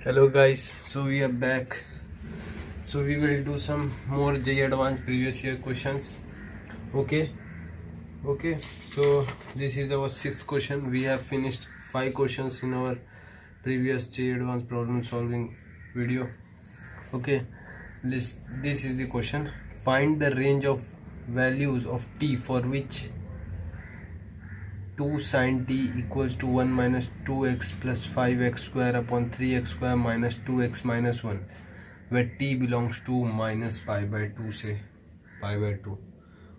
Hello guys, so we are back. So we will do some more JEE Advanced previous year questions. Okay. So this is our sixth question. We have finished 5 questions in our previous JEE Advanced problem solving video. Okay. This is the question. Find the range of values of t for which 2 sin t equals to 1 minus 2x plus 5x square upon 3x square minus 2x minus 1, where t belongs to minus pi by 2 say pi by 2.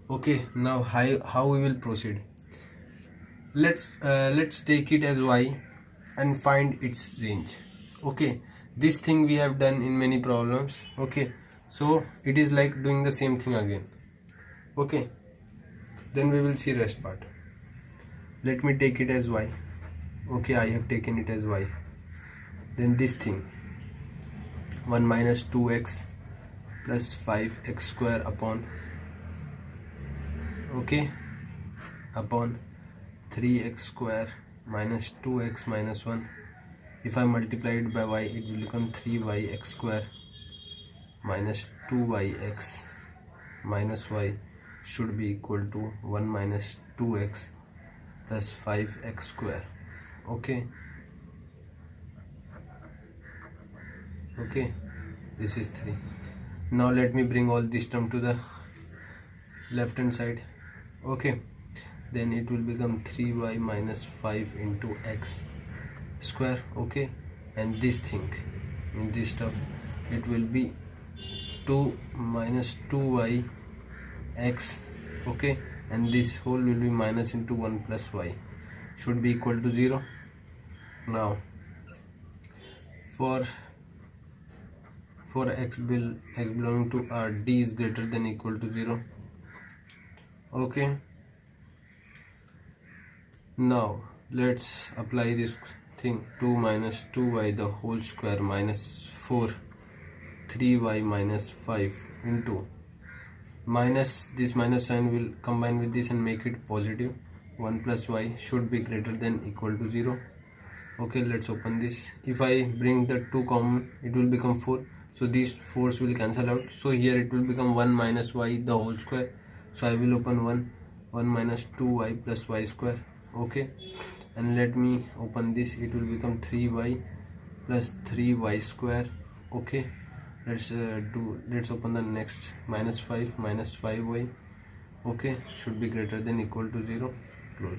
Okay, now how we will proceed. Let's take it as y and find its range. Okay, this thing we have done in many problems. Okay, so it is like doing the same thing again. Okay, then we will see rest part. Let me take it as y. Okay, I have taken it as y. Then this thing 1 minus 2x plus 5x square upon upon 3x square minus 2x minus 1. If I multiply it by y, it will become 3yx square minus 2yx minus y should be equal to 1 minus 2x plus 5x square. Okay, this is 3. Now let me bring all this term to the left hand side. Okay, then it will become 3y minus 5 into x square. Okay, and this thing in this stuff, it will be 2 minus 2y x. Okay, and this whole will be minus into 1 plus y should be equal to 0. Now for x belonging to R, d is greater than equal to 0. Okay, now let's apply this thing. 2 minus 2y the whole square minus 4 3y minus 5 into minus, this minus sign will combine with this and make it positive. 1 plus y should be greater than equal to 0. Okay, let's open this. If I bring the 2 common, it will become 4, so these 4's will cancel out. So here it will become 1 minus y the whole square. So I will open 1 minus 2y plus y square. Okay, and let me open this. It will become 3y plus 3y square. Okay, let's open the next. Minus 5 minus 5y. Okay, should be greater than equal to 0. Close.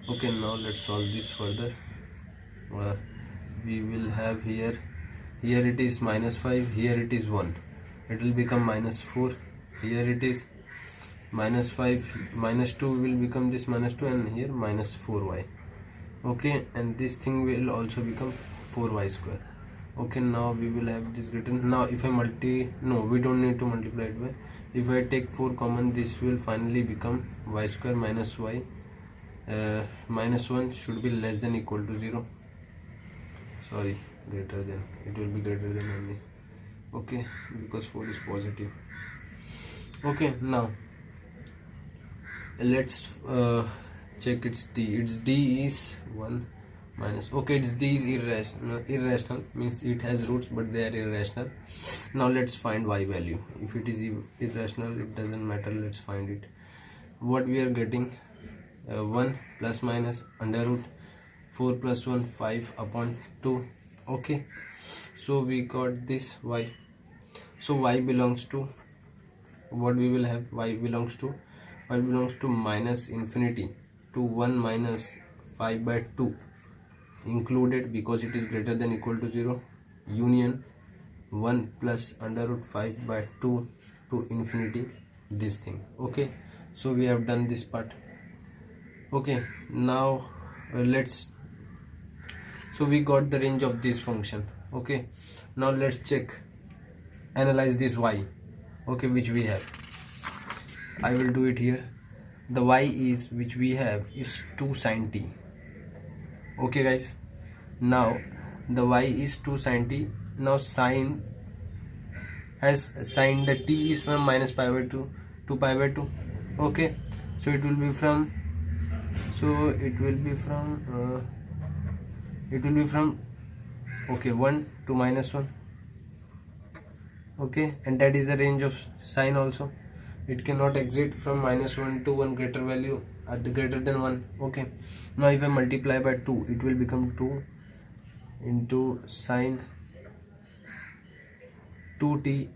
Okay, now let's solve this further. We will have here it is minus 5, here it is 1, it will become minus 4. Here it is minus 5, minus 2 will become this minus 2, and here minus 4y. Okay, and this thing will also become 4y square. Okay, now we will have this written. Now if I we don't need to multiply it by. If I take 4 common, this will finally become y square minus y minus 1 should be less than equal to 0. Sorry, greater than. It will be greater than only. Okay, because 4 is positive. Okay, now let's check its d. Its d is 1 minus. Okay, its d is irrational means it has roots but they are irrational. Now let's find y value. If it is irrational, it doesn't matter, let's find it. What we are getting, 1 plus minus under root 4 plus 1 5 upon 2. Okay, so we got this y. So y belongs to what we will have. Y belongs to minus infinity to 1 minus 5 by 2 included, because it is greater than equal to 0, union 1 plus under root 5 by 2 to infinity, this thing. Okay, so we have done this part. Okay, now so we got the range of this function. Okay, now let's analyze this y. Okay, which we have. I will do it here. The y is which we have is 2 sin t. Okay guys, now the y is 2 sin t. Now sin the t is from minus pi by 2 to pi by 2. Okay, so it will be from Okay, 1 to -1. Okay, and that is the range of sign also. It cannot exit from -1 to one greater value at the greater than 1. Okay, now if I multiply by 2, it will become 2 into sine 2t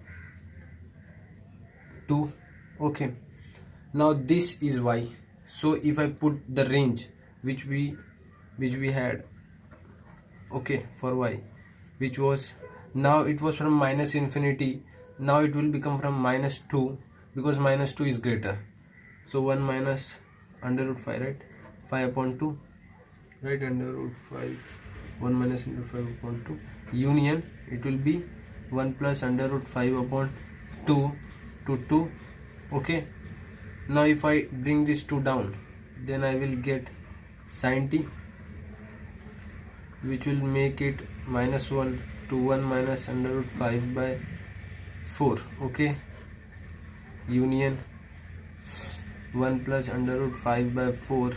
2. Okay, now this is y. So if I put the range which we had, okay, for y, which was, now it was from minus infinity, now it will become from -2, because -2 is greater. So 1 minus under root 5, right? 5 upon 2, right? Under root 5, 1 minus under 5 upon 2, union, it will be 1 plus under root 5 upon 2 to 2. Okay, now if I bring this 2 down, then I will get sin t, which will make it -1 to 1 minus under root 5 by 4. Okay, union 1 plus under root 5 by 4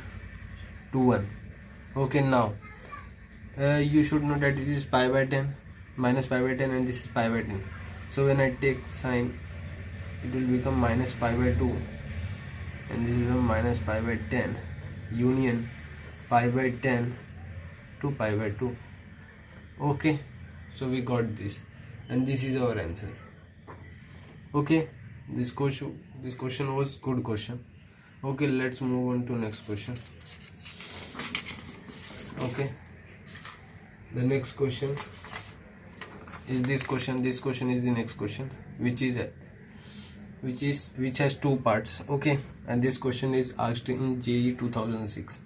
to 1. Okay, now you should know that it is pi by 10, minus pi by 10, and this is pi by 10. So when I take sine, it will become minus pi by 2, and this is minus pi by 10, union pi by 10 to pi by 2. Okay, so we got this, and this is our answer. Okay, this question was good question. Okay, let's move on to next question. Okay, the next question is this question. This question is the next question, which has two parts. Okay, and this question is asked in JEE 2006.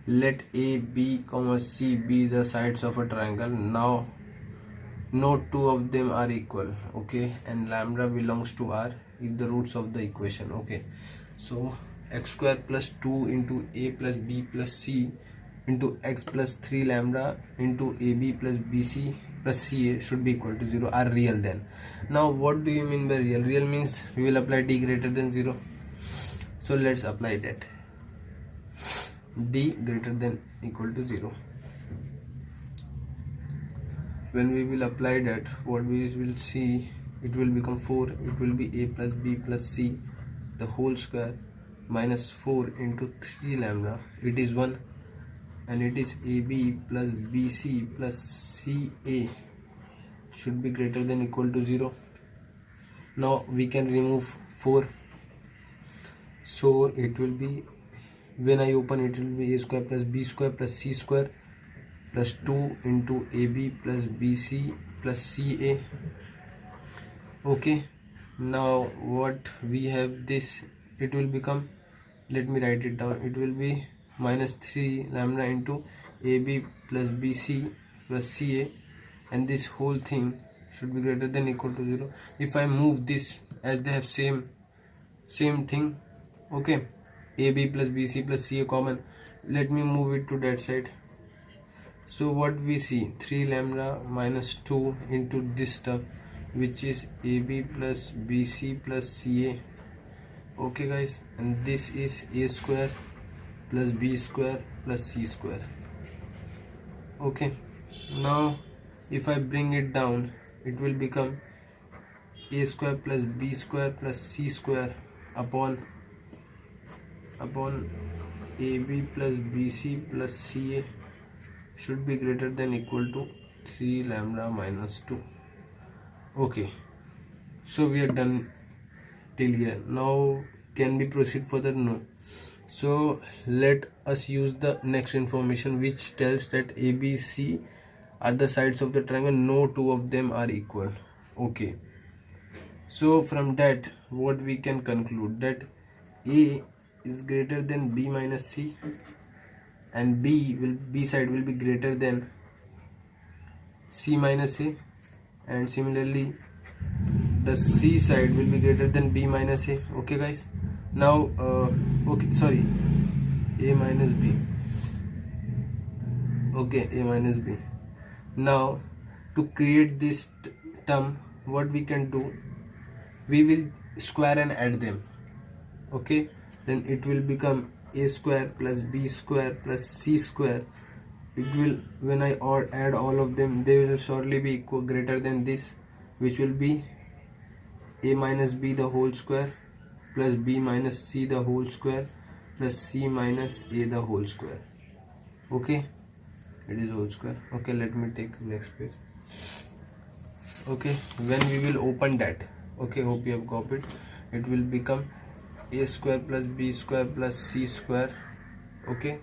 Let A, B, C be the sides of a triangle. Now no two of them are equal. Okay, and lambda belongs to R if the roots of the equation. Okay, so x square plus 2 into A plus B plus C into x plus 3 lambda into AB plus BC plus CA should be equal to 0 are real. Then now what do you mean by real? Real means we will apply d greater than 0. So let's apply that, d greater than equal to 0. When we will apply that, what we will see, it will become 4. It will be A plus B plus C the whole square minus 4 into 3 lambda, it is 1, and it is AB plus BC plus CA should be greater than equal to 0. Now we can remove 4, so it will be, when I open, it will be A square plus B square plus C square plus 2 into AB plus BC plus CA. Okay, now what we have, this, it will become, let me write it down, it will be minus 3 lambda into AB plus BC plus CA, and this whole thing should be greater than equal to 0. If I move this, as they have same thing, okay, AB plus BC plus CA common, let me move it to that side. So what we see, 3 lambda minus 2 into this stuff, which is AB plus BC plus CA. Okay guys, and this is A square plus B square plus C square. Okay, now if I bring it down, it will become A square plus B square plus C square upon AB plus BC plus CA should be greater than equal to 3 lambda minus 2. Okay, so we are done till here. Now can we proceed further? No. So let us use the next information, which tells that ABC are the sides of the triangle, no two of them are equal. Okay, so from that what we can conclude, that A is greater than B minus C, and B side will be greater than C minus A, and similarly the C side will be greater than B minus A. Okay guys, now okay, sorry, A minus B. Okay, A minus B. Now to create this term, what we can do, we will square and add them. Okay, then it will become A square plus B square plus C square it will, when I add all of them, they will surely be equal greater than this, which will be a minus b the whole square plus b minus c the whole square plus c minus a the whole square. Okay, it is whole square. Okay, let me take next page. Okay, when we will open that, okay, hope you have copied, it will become a square plus b square plus c square. Okay,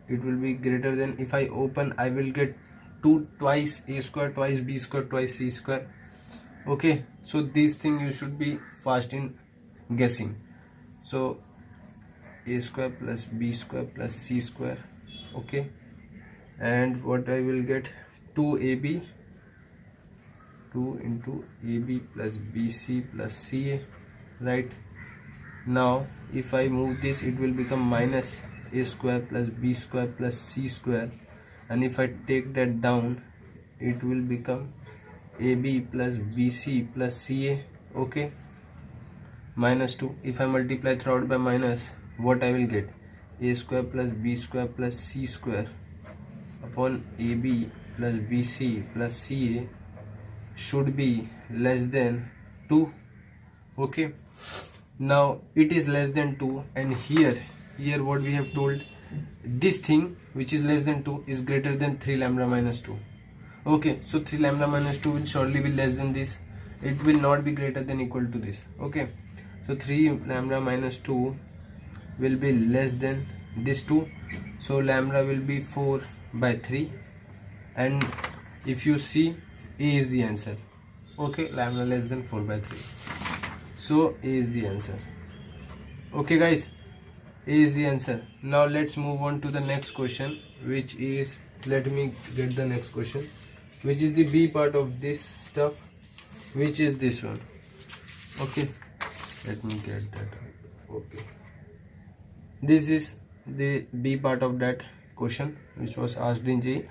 it will be greater than, if I open, I will get 2 twice a square twice b square twice c square. Okay, so this thing you should be fast in guessing. So a square plus b square plus c square. Okay, and what I will get, 2ab, 2 into ab plus bc plus ca, right? Now if I move this, it will become minus a square plus b square plus c square, and if I take that down, it will become ab plus bc plus ca. Okay, minus 2. If I multiply throughout by minus, what I will get, a square plus b square plus c square upon ab plus bc plus ca should be less than 2. Okay, now it is less than 2, and here what we have told, this thing which is less than 2 is greater than 3 lambda minus 2. Okay, so 3 lambda minus 2 will surely be less than this, it will not be greater than equal to this. Okay, so 3 lambda minus 2 will be less than this 2, so lambda will be 4 by 3, and if you see, A is the answer. Okay, lambda less than 4 by 3, so A is the answer. Okay guys, A is the answer. Now let's move on to the next question, which is, let me get the next question, which is the B part of this stuff, which is this one. Okay, let me get that. Okay, this is the B part of that question which was asked in J.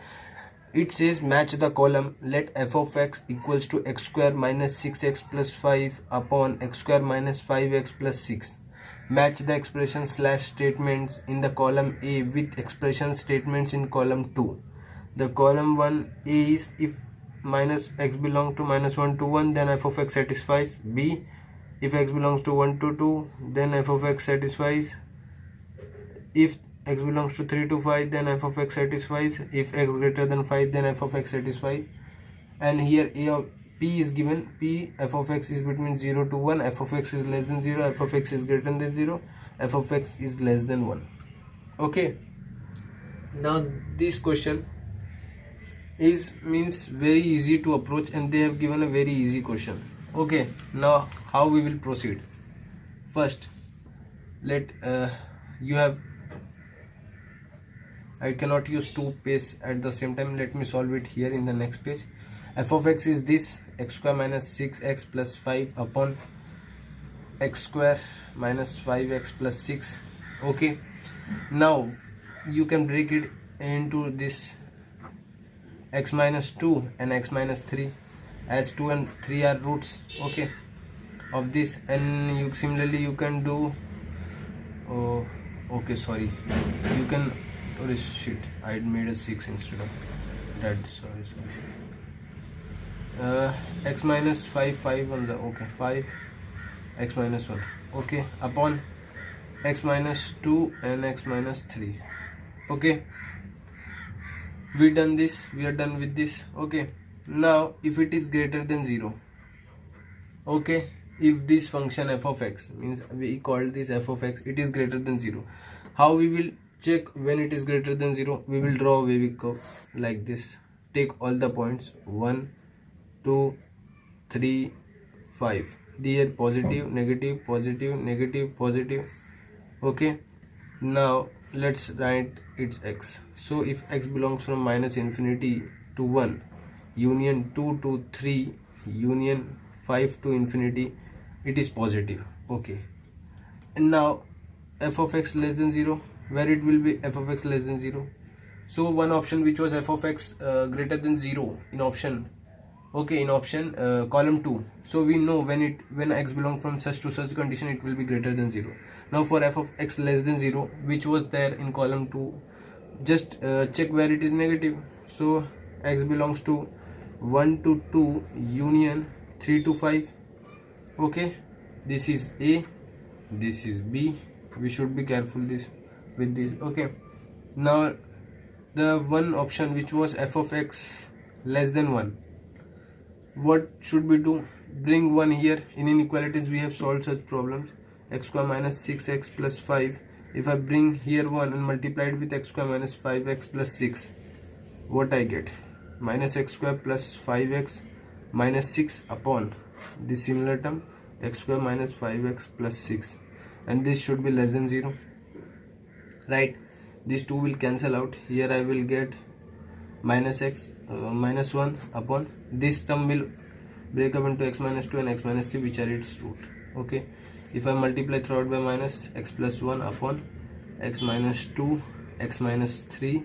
It says match the column, let f of x equals to x square minus 6x plus 5 upon x square minus 5x plus 6. Match the expression slash statements in the column A with expression statements in column 2. The column 1 A is, if minus x belongs to minus 1 to 1, then f of x satisfies. B, if x belongs to 1 to 2, then f of x satisfies. If x belongs to 3 to 5, then f of x satisfies. If x greater than 5, then f of x satisfies. And here a of p is given. P, f of x is between 0 to 1, f of x is less than 0, f of x is greater than 0, f of x is less than 1. Okay, now this question is means very easy to approach, and they have given a very easy question. Okay, now how we will proceed? First, let you have, I cannot use two pages at the same time. Let me solve it here in the next page. F of x is this, x square minus 6x plus 5 upon x square minus 5x plus 6. Okay, now you can break it into this x minus 2 and x minus 3, as 2 and 3 are roots, okay, of this. And you similarly you can do, oh okay, sorry, you can, oh shit, I made a 6 instead of that, sorry. X minus 5 on the, okay, 5 x minus 1, okay, upon x minus 2 and x minus 3. Okay, we done this, we are done with this. Okay, now if it is greater than 0, okay, if this function f of x, means we call this f of x, it is greater than 0, how we will check when it is greater than 0? We will draw a wavy curve like this. Take all the points 1, 2, 3, 5. There positive, negative, positive, negative, positive. Okay, now let's write its x. So if x belongs from minus infinity to 1, union 2 to 3, union 5 to infinity, it is positive. Okay, and now f of x less than 0, where it will be f of x less than 0. So one option which was f of x greater than 0 in option, okay, in option column 2. So we know when x belongs from such to such condition, it will be greater than 0. Now for f of x less than 0, which was there in column 2, just check where it is negative. So x belongs to 1 to 2 union 3 to 5. Okay, this is A, this is B. We should be careful this with this. Okay, now the one option which was f of x less than 1, what should we do? Bring 1 here. In inequalities we have solved such problems. X square minus 6x plus 5. If I bring here 1 and multiply it with x square minus 5x plus 6, what I get? Minus x square plus 5x minus 6 upon this similar term x square minus 5x plus 6, and this should be less than 0, right? These two will cancel out. Here I will get minus x minus 1 upon this term will break up into x minus 2 and x minus 3, which are its root. Okay, if I multiply throughout by minus, x plus 1 upon x minus 2, x minus 3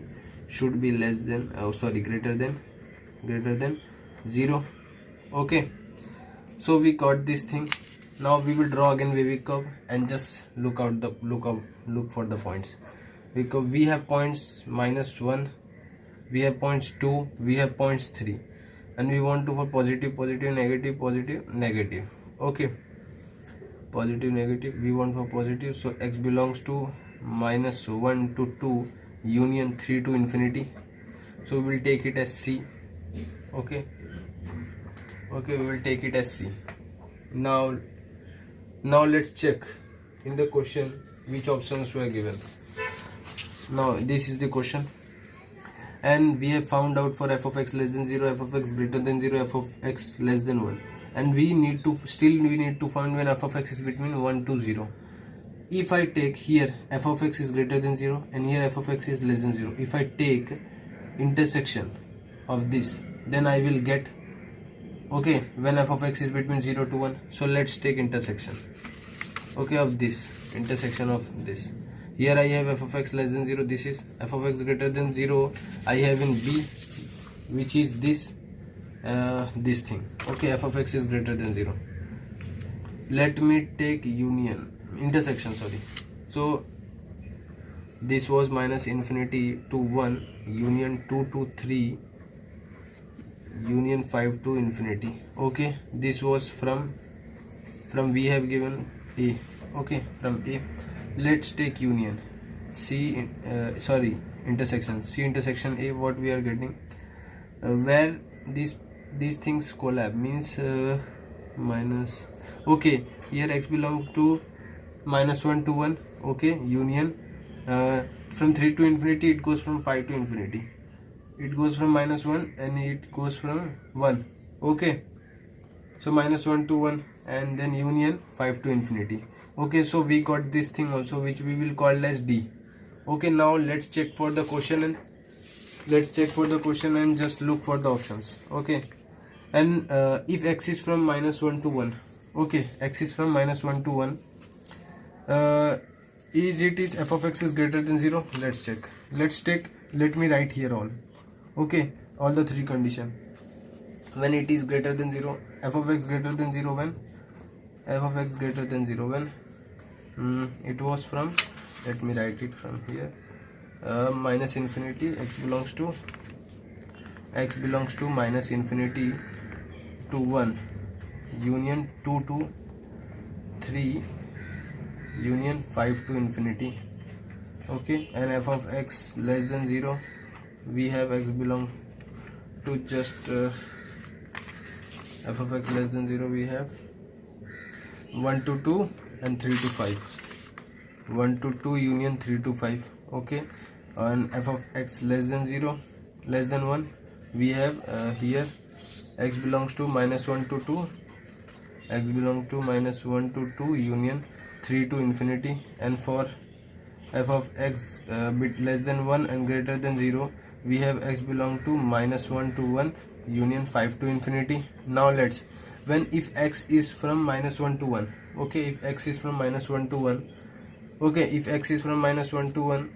should be less than greater than 0. Okay, so we got this thing. Now we will draw again wavy curve and just look for the points, because we have points minus 1, we have points 2, we have points 3, and we want to for positive, negative, negative. Okay, positive, negative, we want for positive. So x belongs to minus 1 to 2 union 3 to infinity. So we will take it as C. Okay, we will take it as C. Now let's check in the question which options were given. Now this is the question, and we have found out for f of x less than 0, f of x greater than 0, f of x less than 1, and we need to find when f of x is between 1 to 0. If I take here f of x is greater than 0 and here f of x is less than 0, if I take intersection of this, then I will get, okay, when f of x is between 0 to 1. So let's take intersection, okay, of this, intersection of this. Here I have f of x less than 0, this is f of x greater than 0, I have in B, which is this thing. Okay, f of x is greater than 0. Let me take intersection. So this was minus infinity to 1 union 2 to 3 union 5 to infinity. Okay, this was from we have given A. Okay, from A let's take union intersection C intersection A. What we are getting, where these things collab means minus, okay, here x belongs to minus 1 to 1. Okay, union from 3 to infinity, it goes from 5 to infinity, it goes from minus 1 and it goes from 1. Okay, so minus 1 to 1 and then union 5 to infinity. Okay, so we got this thing also, which we will call as D. Okay, now let's check for the question and just look for the options. Okay, and if x is from minus 1 to 1, okay, x is from minus 1 to 1, is f of x is greater than 0? Let's check. Let me write here all. Okay, all the three condition. When it is greater than 0, f of x greater than 0 when? F of x greater than 0 when? It was from, let me write it from here, minus infinity, x belongs to minus infinity to 1 union 2 to 3 union 5 to infinity. Okay, and f of x less than 0, we have x belong to just f of x less than 0, we have 1 to 2 and 3 to 5, 1 to 2 union 3 to 5. Okay, and f of x less than 0, less than 1, we have here x belongs to minus 1 to 2, x belongs to minus 1 to 2 union 3 to infinity, and for f of x bit less than 1 and greater than 0, we have x belong to minus 1 to 1 union 5 to infinity. Now let's, if x is from minus 1 to 1, okay, if x is from minus 1 to 1, okay, if x is from minus 1 to 1,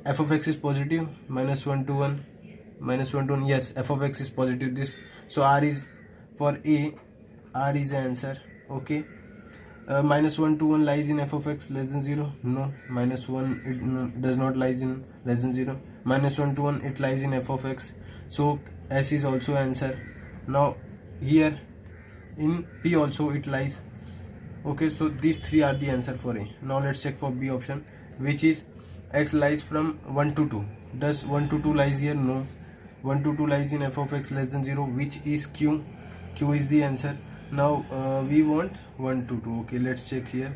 f of x is positive, minus 1 to 1, yes, f of x is positive, this, so R is for A, R is the answer. Okay, -1 to 1 lies in f of x less than 0. No. -1 it does not lies in less than 0. -1 to 1 it lies in f of x. So S is also answer. Now here in P also it lies. Okay, so these three are the answer for A. Now let's check for B option, which is x lies from 1 to 2. Does 1 to 2 lies here? No. 1 to 2 lies in f of x less than 0, which is Q. Q is the answer. Now we want 1 to 2. Okay, let's check here.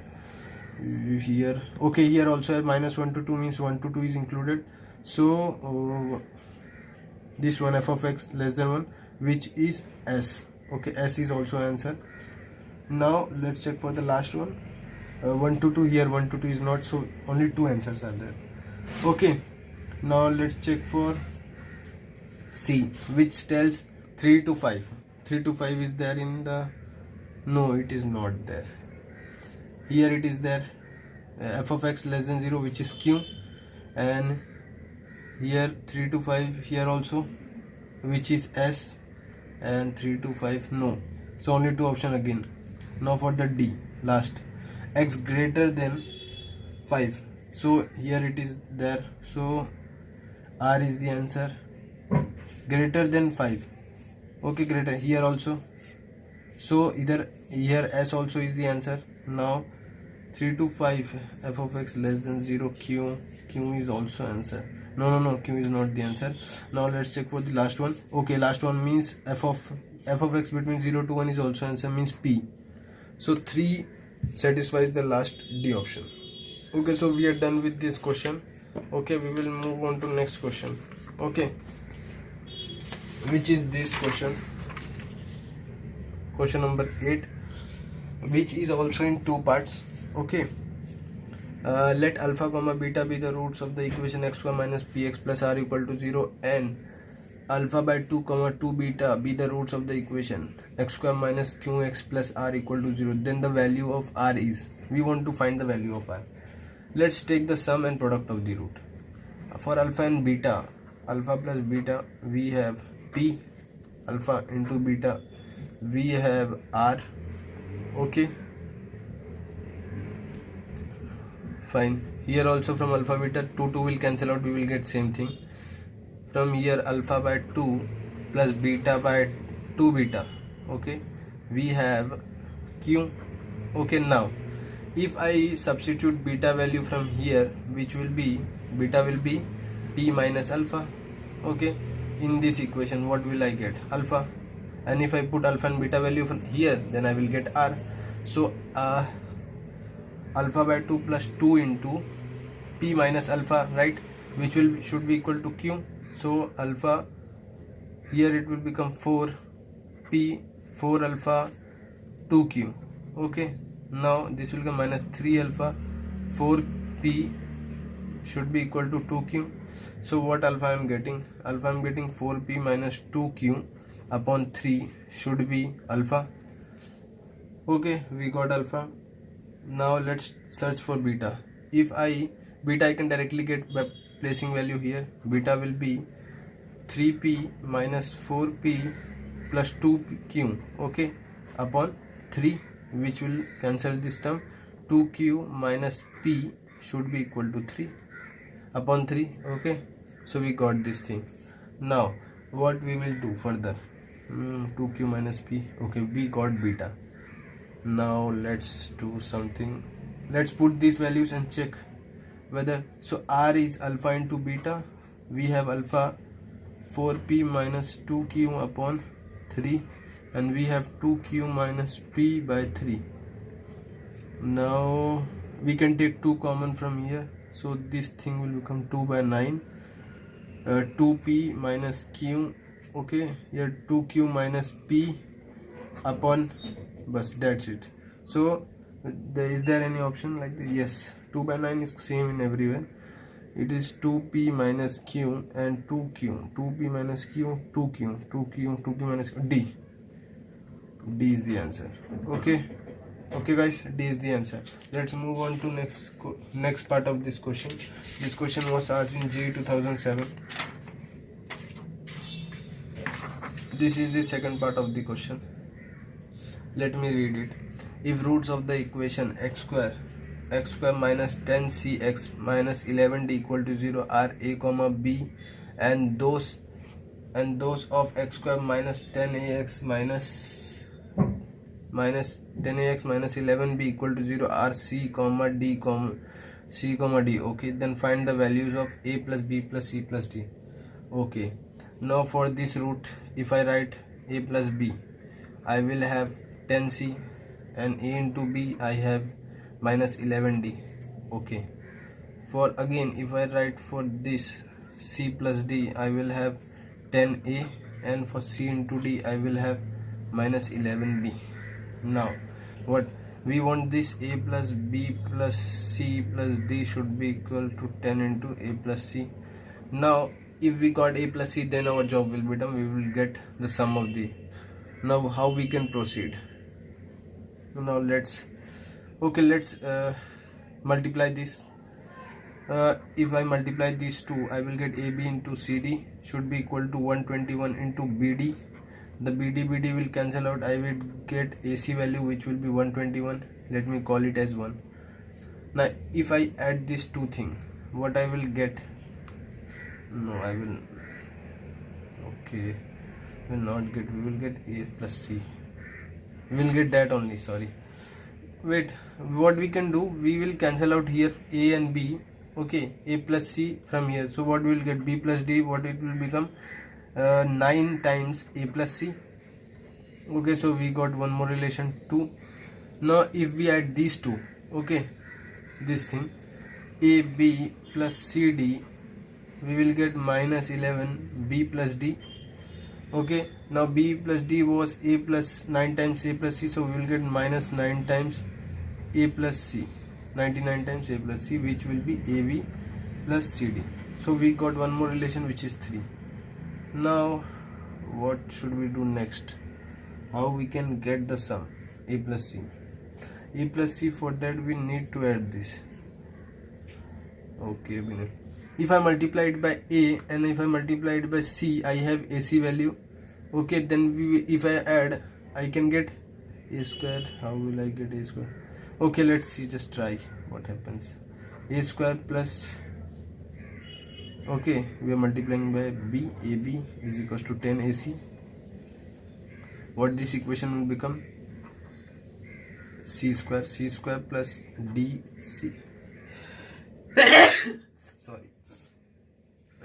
Here, okay, here also -1 to 2 means 1 to 2 is included. So this one f of x less than 1, which is S. Okay, S is also answer. Now let's check for the last one. 1 to 2, here 1 to 2 is not, so only two answers are there. Okay, now let's check for C, which tells 3 to 5. 3 to 5 is there in the, no, it is not there. Here it is there, f of x less than 0, which is Q, and here 3 to 5 here also, which is S, and 3 to 5 no. So only two option again. Now for the D, last, x greater than 5. So here it is there, so R is the answer. Greater than 5. Okay, greater here also, so either here S also is the answer. Now 3 to 5 f of x less than 0, Q is also answer. No, Q is not the answer. Now let's check for the last one. Okay, last one means f of x between 0 to 1 is also answer, means P. So 3 satisfies the last D option. Okay, so we are done with this question. Okay, we will move on to next question. Okay, which is this question, question number 8, which is also in two parts. Okay, let alpha comma beta be the roots of the equation x square minus px plus r equal to 0, and alpha by 2 comma 2 beta be the roots of the equation x square minus qx plus r equal to 0. Then the value of r is, we want to find the value of r. Let's take the sum and product of the root. For alpha and beta, alpha plus beta, we have p, alpha into beta, we have r. Okay, fine. Here also from alpha beta 2 will cancel out, we will get same thing. From here alpha by 2 plus beta by 2 beta, okay, we have q. Okay, now if I substitute beta value from here, which will be, beta will be p minus alpha. Okay, in this equation what will I get? Alpha. And if I put alpha and beta value from here, then I will get r. So alpha by 2 plus 2 into p minus alpha, right, which will should be equal to q. So alpha, here it will become 4 p, 4 alpha, 2 q. Okay, now this will become minus 3 alpha, 4 p should be equal to 2 q. So what alpha I am getting? Alpha I am getting 4 p minus 2 q upon 3 should be alpha. Okay, we got alpha. Now let's search for beta. If beta I can directly get by placing value here. Beta will be 3p minus 4p plus 2q, okay, upon 3, which will cancel this term. 2q minus p should be equal to 3 upon 3. Okay, so we got this thing. Now what we will do further? 2q minus p. Okay, we got beta. Now let's do something. Let's put these values and check whether, so r is alpha into beta, we have alpha 4p minus 2q upon 3, and we have 2q minus p by 3. Now we can take 2 common from here, so this thing will become 2 by 9, 2p minus q. Okay, here 2q minus p upon, bus, that's it. So is there any option like this? Yes, 2 by 9 is same in everywhere. It is 2p minus q and 2q, 2p minus q, 2q, 2p minus q. D is the answer. Okay, guys, D is the answer. Let's move on to next part of this question. This question was asked in JEE 2007. This is the second part of the question. Let me read it. if roots of the equation x square minus 10cx minus 11d equal to 0 are a comma b, and those of x square minus 10ax minus 10ax minus 11b equal to 0 are c comma d. Okay, then find the values of a plus b plus c plus d. Okay, now for this root, if I write a plus b, I will have 10c, and a into b I have minus 11d. Okay, for again if I write for this c plus d, I will have 10a, and for c into d I will have minus 11b. Now what we want, this a plus b plus c plus d should be equal to 10 into a plus c. Now if we got a plus c, then our job will be done. We will get the sum of the. Now how we can proceed? Now let's multiply this. If I multiply these two, I will get AB into CD should be equal to 121 into BD. The BD will cancel out. I will get AC value which will be 121. Let me call it as 1. Now if I add these two things, what I will get? No, I will. Okay, will not get. We will get A plus C. We will get that only. Sorry. Wait. What we can do? We will cancel out here A and B. Okay, A plus C from here. So what we will get? B plus D. What it will become? 9 times A plus C. Okay, so we got one more relation 2. Now if we add these two, okay, this thing AB plus CD, we will get minus 11 B plus D. Okay, now B plus D was A plus 9 times A plus C, so we will get minus 9 times A plus C, 99 times A plus C, which will be AB plus CD. So we got one more relation which is 3. Now what should we do next? How we can get the sum A plus C? A plus C, for that we need to add this. Okay, if I multiply it by A and if I multiply it by C, I have AC value. Okay, then if I add, I can get A square. How will I get A square? Okay, let's see, just try what happens. A square plus, okay, we are multiplying by B. AB is equals to 10 AC. What this equation will become? C square plus DC. Sorry,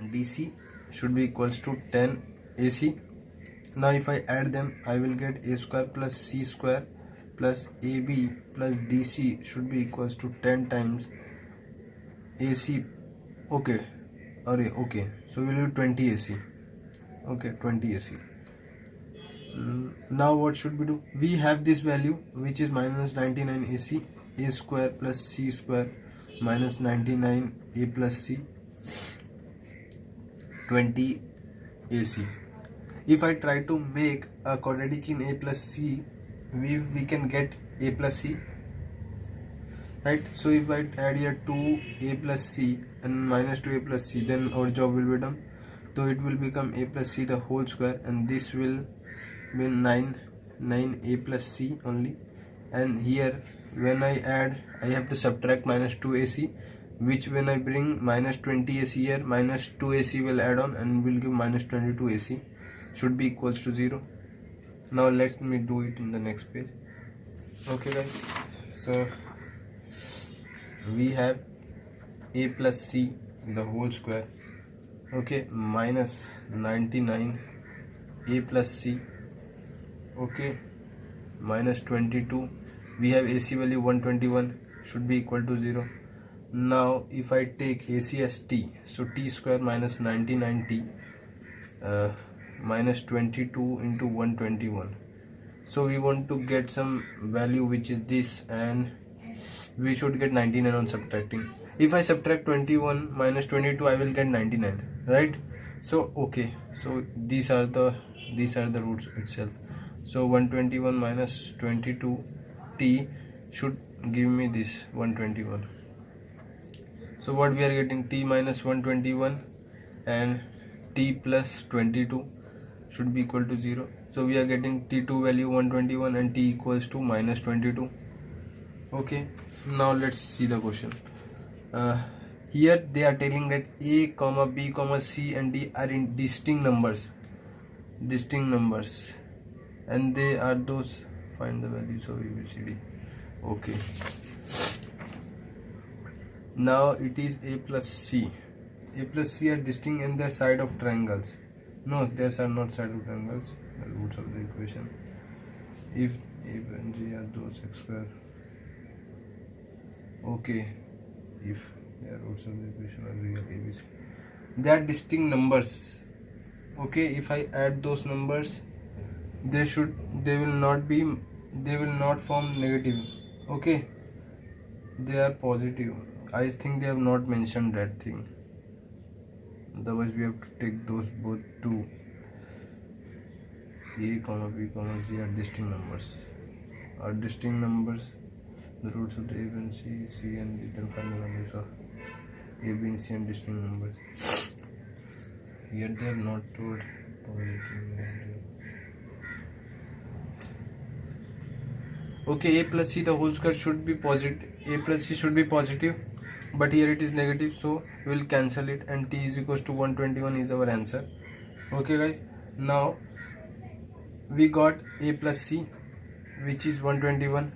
DC should be equals to 10 AC. Now if I add them, I will get A square plus C square plus AB plus DC should be equals to 10 times AC. Okay, okay, so we will do 20 AC. Okay, 20 AC. Now what should we do? We have this value which is minus 99 AC. A square plus C square minus 99 A plus C, 20 AC. If I try to make a quadratic in A plus C, we can get A plus C, right? So if I add here 2A plus C and minus 2A plus C, then our job will be done. So it will become A plus C the whole square, and this will be 9A plus C only. And here when I add, I have to subtract minus 2AC, which when I bring minus 20 AC here, minus 2 AC will add on and will give minus 22 AC, should be equals to 0. Now let me do it in the next page. Okay guys, so we have A plus C the whole square, okay, minus 99 A plus C, okay, minus 22. We have AC value 121 should be equal to 0. Now if I take AC as T, so T square minus 99T minus 22 into 121. So we want to get some value which is this, and we should get 99 on subtracting. If I subtract 21 minus 22, I will get 99, right? So okay, so these are the roots itself. So 121 minus 22 T should give me this 121. So what we are getting, T minus 121 and T plus 22 should be equal to 0. So we are getting T2 value 121 and T equals to minus 22. Okay, now let's see the question. Here they are telling that a comma b comma c and d are in distinct numbers, and they are those. Find the values of ABCD. Okay, now it is a plus c. A plus c are distinct in their side of triangles. No, these are not side of triangles. The roots of the equation. If a and g are those x square. Okay, if they are roots of the equation are real ABC. They are distinct numbers. Okay, if I add those numbers, they will not form negative. Okay, they are positive. I think they have not mentioned that thing. Otherwise we have to take those both two. A comma b comma c are distinct numbers. The roots of the a and c and d, then find the values of a, b and c and distinct numbers. Here they have not told positive. Okay, a plus c the whole square should be positive. A plus c should be positive, but here it is negative, so we will cancel it, and t is equals to 121 is our answer. Okay guys, now we got a plus c, which is 121.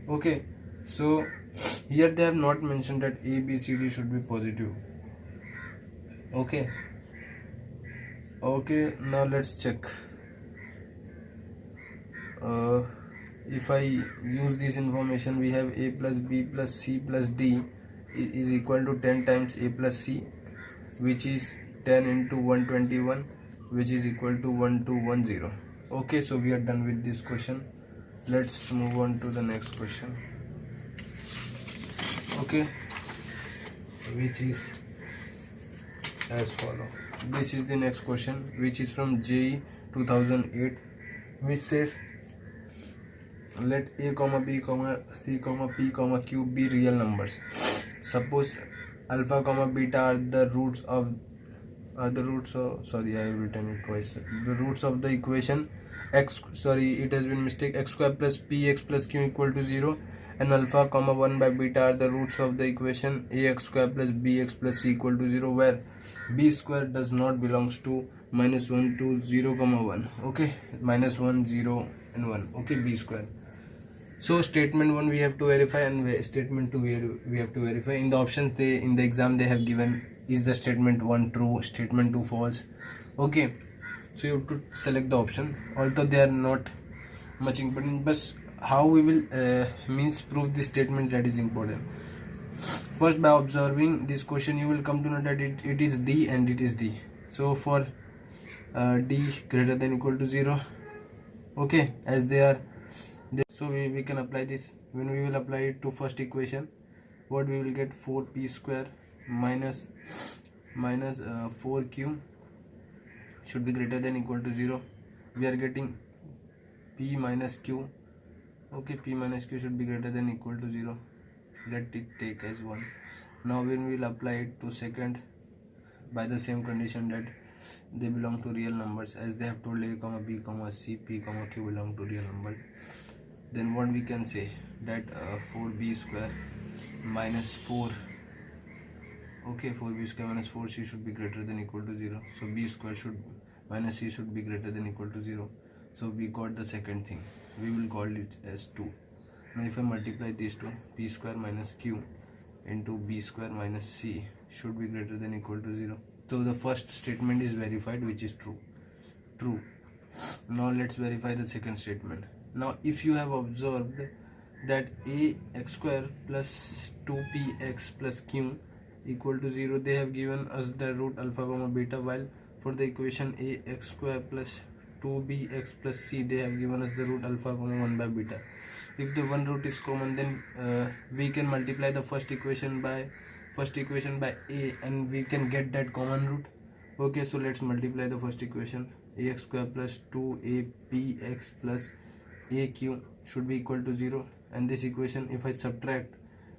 Okay, so here they have not mentioned that a, b, c, d should be positive. Okay, now let's check. If I use this information, we have a plus b plus c plus d is equal to 10 times a plus c, which is 10 into 121, which is equal to 1210. Okay, so we are done with this question. Let's move on to the next question. Okay, which is as follow. This is the next question, which is from JEE 2008, which says let a comma b comma c comma p comma q be real numbers. Suppose alpha comma beta are the roots of sorry, I have written it twice. The roots of the equation it has been mistake, x square plus px plus q equal to 0, and alpha comma 1 by beta are the roots of the equation ax square plus bx plus c equal to 0, where b square does not belongs to -1 to 0 comma 1. Okay, -1 0 and 1. Okay, b square. So statement 1 we have to verify, and statement 2 we have to verify. In the options in the exam they have given, is the statement 1 true, statement 2 false. Okay, so you have to select the option, although they are not much important, but how we will prove this statement, that is important. First, by observing this question, you will come to know that it is D and it is D. So for D greater than equal to 0, okay, as they are so we can apply this. When we will apply it to first equation, what we will get, 4p square minus 4q should be greater than equal to 0. We are getting p minus q. Okay, p minus q should be greater than equal to 0. Let it take as 1. Now when we will apply it to second, by the same condition that they belong to real numbers, as they have told a comma b comma c p comma q belong to real numbers, then what we can say, that 4b square minus 4, okay, 4b square minus 4c should be greater than equal to 0. So b square should minus c should be greater than equal to 0. So we got the second thing. We will call it as 2. Now if I multiply these two, p square minus q into b square minus c should be greater than equal to 0. So the first statement is verified, which is true. Now let's verify the second statement. Now if you have observed that a x square plus 2px plus q equal to 0, they have given us the root alpha comma beta, while for the equation a x square plus 2bx plus c, they have given us the root alpha comma 1 by beta. If the one root is common, then we can multiply the first equation by a, and we can get that common root. Okay, so let's multiply the first equation. Ax square plus 2apx plus aq should be equal to 0, and this equation, if I subtract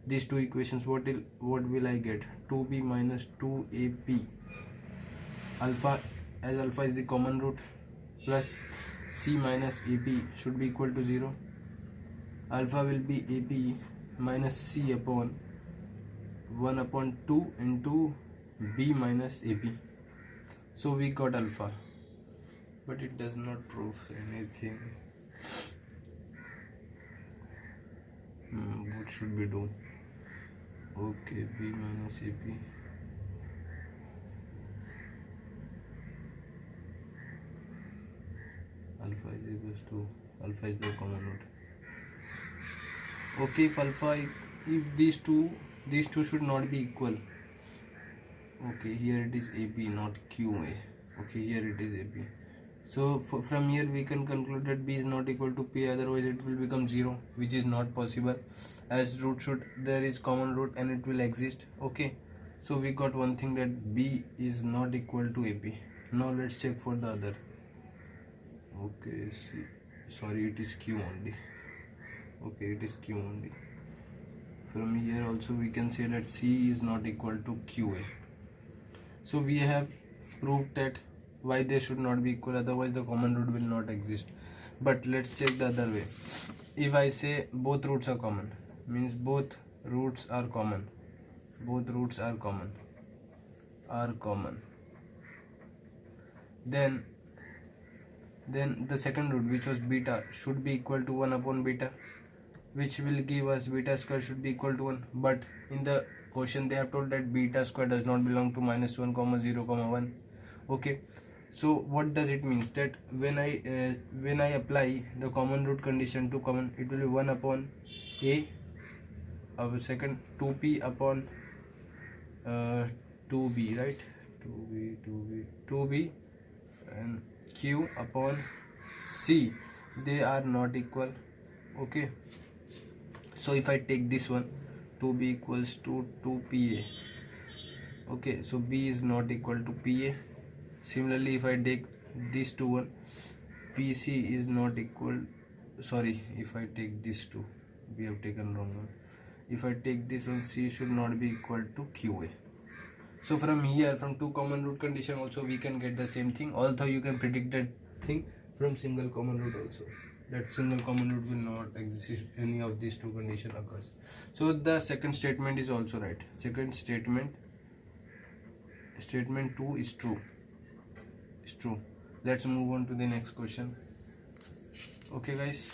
these two equations, what will I get? 2b minus 2ap, alpha, as alpha is the common root, plus c minus ap should be equal to 0. alpha will be AP minus C upon 1 upon 2 into B minus AP. So we got alpha, but it does not prove anything. What should we do? Okay, B minus AP. Alpha is equals to, alpha is the common root. Okay, if these two should not be equal. Okay, here it is AP, not QA. Okay, here it is AP. So from here we can conclude that B is not equal to P, otherwise it will become 0, which is not possible, as there is common root and it will exist. Okay, so we got one thing, that B is not equal to AP. Now let's check for the other. Okay, sorry, it is Q only. Okay, it is Q only. From here also we can say that C is not equal to QA. So we have proved that why they should not be equal, otherwise the common root will not exist. But let's check the other way. If I say both roots are common, means both roots are common, then the second root, which was beta, should be equal to 1 upon beta, which will give us beta square should be equal to 1. But in the question they have told that beta square does not belong to -1, 0, 1. Okay, so what does it mean? That when I apply the common root condition to common, it will be 1 upon A, second 2p upon 2b, right? 2b and Q upon C. They are not equal. Okay, so if I take this one, 2b equals to 2pa. Okay, so B is not equal to PA. Similarly, if I take this two one, PC is not equal, sorry, if I take this two, we have taken wrong one. If I take this one, C should not be equal to QA. So from here, from two common root condition also we can get the same thing, although you can predict that thing from single common root also, that single common root will not exist if any of these two condition occurs. So the second statement is also right. Second statement 2 is true. Let's move on to the next question. Okay guys,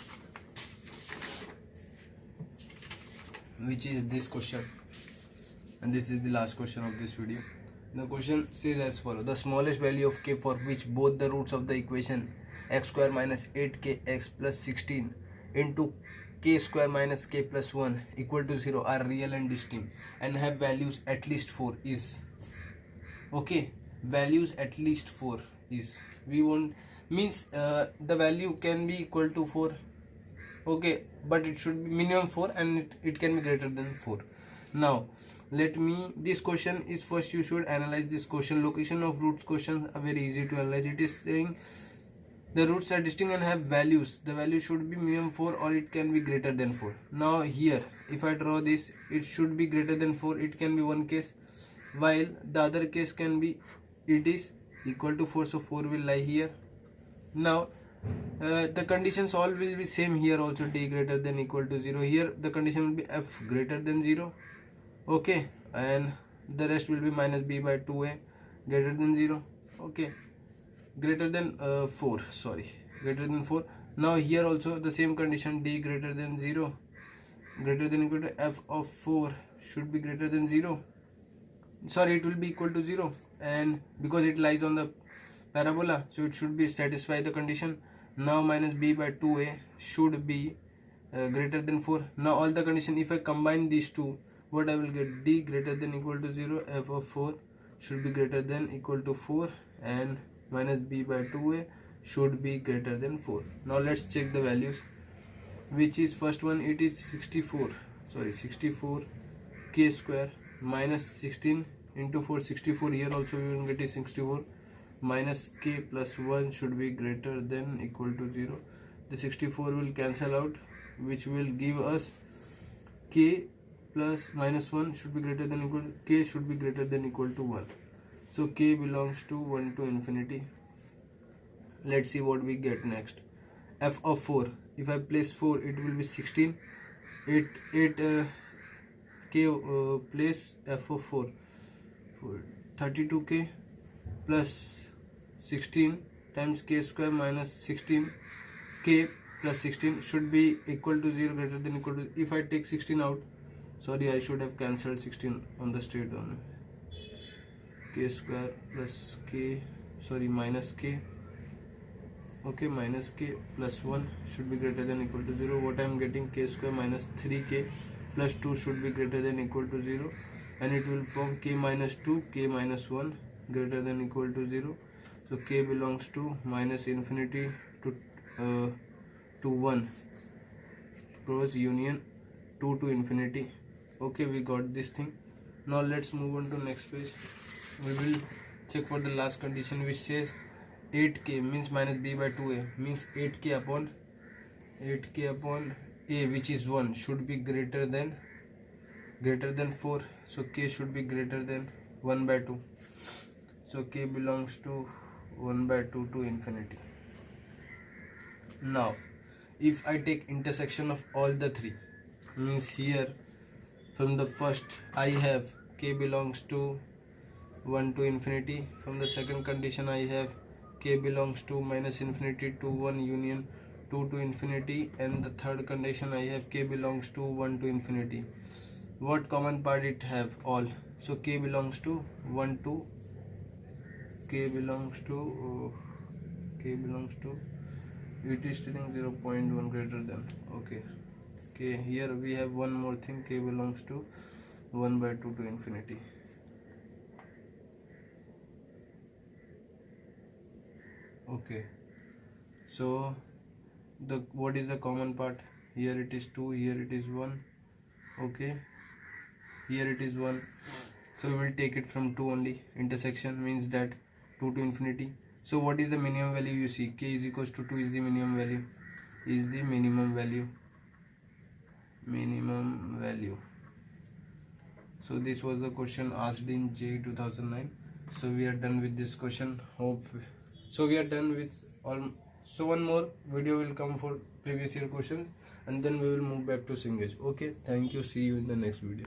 which is this question, and this is the last question of this video. The question says as follows: the smallest value of k for which both the roots of the equation x square minus 8kx plus 16 into k square minus k plus 1 equal to 0 are real and distinct and have values at least 4 is. Okay, values at least 4 is, we want means the value can be equal to 4. Okay, but it should be minimum 4 and it can be greater than 4. Now this question is, first you should analyze this question. Location of roots questions are very easy to analyze. It is saying the roots are distinct and have values. The value should be minimum 4 or it can be greater than 4. Now here if I draw this, it should be greater than 4. It can be one case, while the other case can be it is equal to 4, so 4 will lie here. Now the conditions all will be same here also. D greater than equal to 0, here the condition will be f greater than 0. Okay, and the rest will be minus b by 2a greater than 0. Okay, greater than 4, sorry, greater than 4. Now here also the same condition, d greater than 0, greater than equal to f of 4 should be greater than 0, sorry, it will be equal to 0, and because it lies on the parabola, so it should be satisfy the condition. Now minus b by 2a should be greater than 4. Now all the condition, if I combine these two, what I will get, d greater than equal to 0, f of 4 should be greater than equal to 4, and minus b by 2a should be greater than 4. Now let's check the values, which is first one, it is 64 k square minus 16 into 4, 64, here also we will get is 64, minus k plus 1 should be greater than equal to 0. The 64 will cancel out, which will give us k plus minus 1 should be greater than equal to, k should be greater than equal to 1. So k belongs to 1 to infinity. Let's see what we get next. f of 4. If I place 4, it will be 16. 8 k place f of 4, 32k plus 16 times k square minus 16k plus 16 should be equal to 0, greater than equal to. If I take 16 out, sorry, I should have cancelled 16 on the straight one. K square plus k, sorry, minus k, okay, minus k plus 1 should be greater than equal to 0. What I am getting, k square minus 3k plus 2 should be greater than equal to 0, and it will form k minus 2, k minus 1 greater than equal to 0. So k belongs to minus infinity to 1 cross union 2 to infinity. Okay, we got this thing. Now let's move on to next page. We will check for the last condition, which says 8k means minus b by 2a means 8k upon a, which is 1, should be greater than 4. So k should be greater than 1 by 2. So k belongs to 1 by 2 to infinity. Now if I take intersection of all the three, means here from the first I have k belongs to 1 to infinity. From the second condition I have k belongs to minus infinity to 1 union 2 to infinity, and the third condition I have k belongs to 1 to infinity. What common part it have? All. So k belongs to 1 to it is telling 0.1 greater than. Okay, here we have one more thing, k belongs to 1 by 2 to infinity. Okay, so what is the common part? Here it is 2, here it is 1. Okay, here it is 1, so we will take it from 2 only. Intersection means that 2 to infinity. So what is the minimum value? You see, k is equals to 2 is the minimum value, minimum value. So this was the question asked in JEE 2009. So we are done with this question. So we are done with all. So one more video will come for previous year questions, and then we will move back to Singlish. Okay, thank you. See you in the next video.